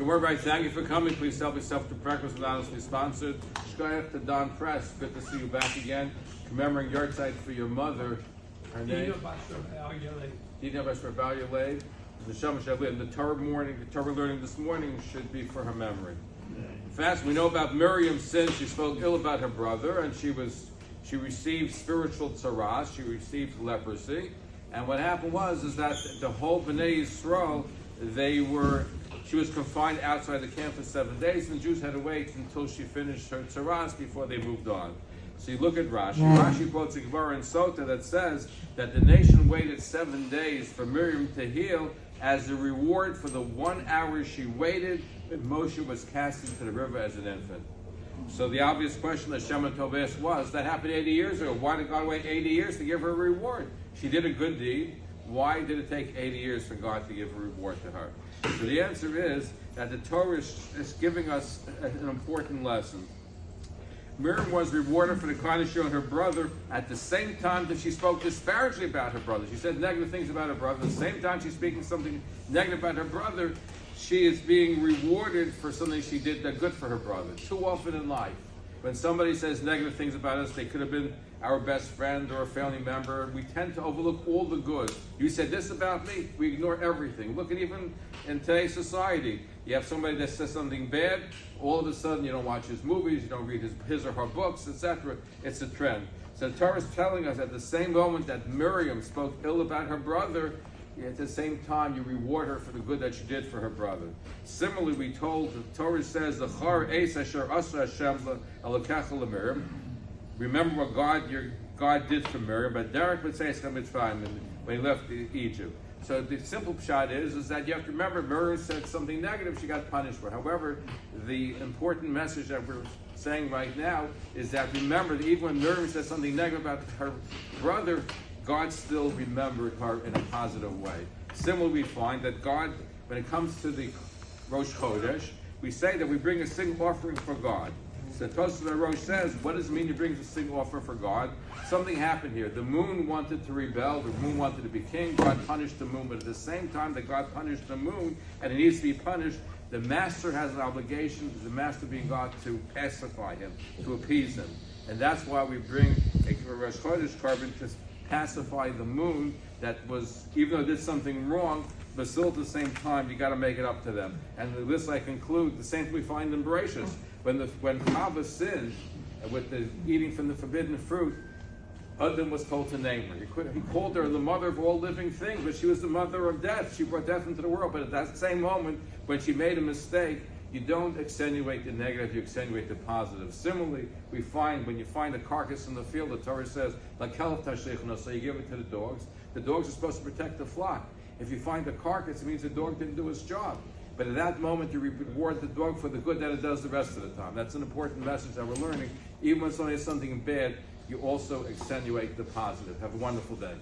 Welcome, everybody. Thank you for coming. Please help yourself to breakfast with honestly sponsored. Shkoyach to Don Press. Good to see you back again. Commemorating your site for your mother. Her name? Dina Basra Valuelade. And the Torah learning this morning should be for her memory. Fast, we know about Miriam's sin. She spoke ill about her brother, and she received spiritual tzarah. She received leprosy. And what happened is that the whole Bnei Yisrael, she was confined outside the camp for 7 days, and the Jews had to wait until she finished her tzarahs before they moved on. So you look at Rashi. Rashi quotes a Dvar in Sota that says that the nation waited 7 days for Miriam to heal as a reward for the 1 hour she waited when Moshe was cast into the river as an infant. So the obvious question that Shema Tov asked was, that happened 80 years ago. Why did God wait 80 years to give her a reward? She did a good deed. Why did it take 80 years for God to give a reward to her? So the answer is that the Torah is giving us an important lesson. Miriam was rewarded for the kindness shown her brother at the same time that she spoke disparagingly about her brother. She said negative things about her brother. At the same time she's speaking something negative about her brother, she is being rewarded for something she did that good for her brother. Too often in life, when somebody says negative things about us, they could have been our best friend or a family member, we tend to overlook all the good. You said this about me, we ignore everything. Look at even in today's society. You have somebody that says something bad, all of a sudden you don't watch his movies, you don't read his or her books, etc. It's a trend. So the Torah is telling us at the same moment that Miriam spoke ill about her brother, at the same time you reward her for the good that she did for her brother. Similarly, we told, the Torah says, the Char Eis Asher Asa Hashem Elokecha LeMiriam. Remember what God did for Miriam, but Derek would say when he left Egypt. So the simple shot is that you have to remember Miriam said something negative, she got punished for. However, the important message that we're saying right now is that remember that even when Miriam said something negative about her brother, God still remembered her in a positive way. Similarly, we find that God, when it comes to the Rosh Chodesh, we say that we bring a single offering for God. So Tosafos Rosh says, what does it mean to bring a single offering for God? Something happened here. The moon wanted to rebel. The moon wanted to be king. God punished the moon. But at the same time that God punished the moon, and it needs to be punished, the master has an obligation, the master being God, to pacify him, to appease him. And that's why we bring a Rosh Chodesh carbon to pacify the moon that was, even though it did something wrong, but still at the same time, you got to make it up to them. And this I conclude, the same thing we find in Bereshit. When Chava sinned with the eating from the forbidden fruit, Adam was told to name her. He called her the mother of all living things, but she was the mother of death. She brought death into the world. But at that same moment, when she made a mistake, you don't extenuate the negative, you extenuate the positive. Similarly, we find when you find a carcass in the field, the Torah says, so you give it to the dogs. The dogs are supposed to protect the flock. If you find a carcass, it means the dog didn't do its job. But at that moment, you reward the dog for the good that it does the rest of the time. That's an important message that we're learning. Even when somebody has something bad, you also extenuate the positive. Have a wonderful day.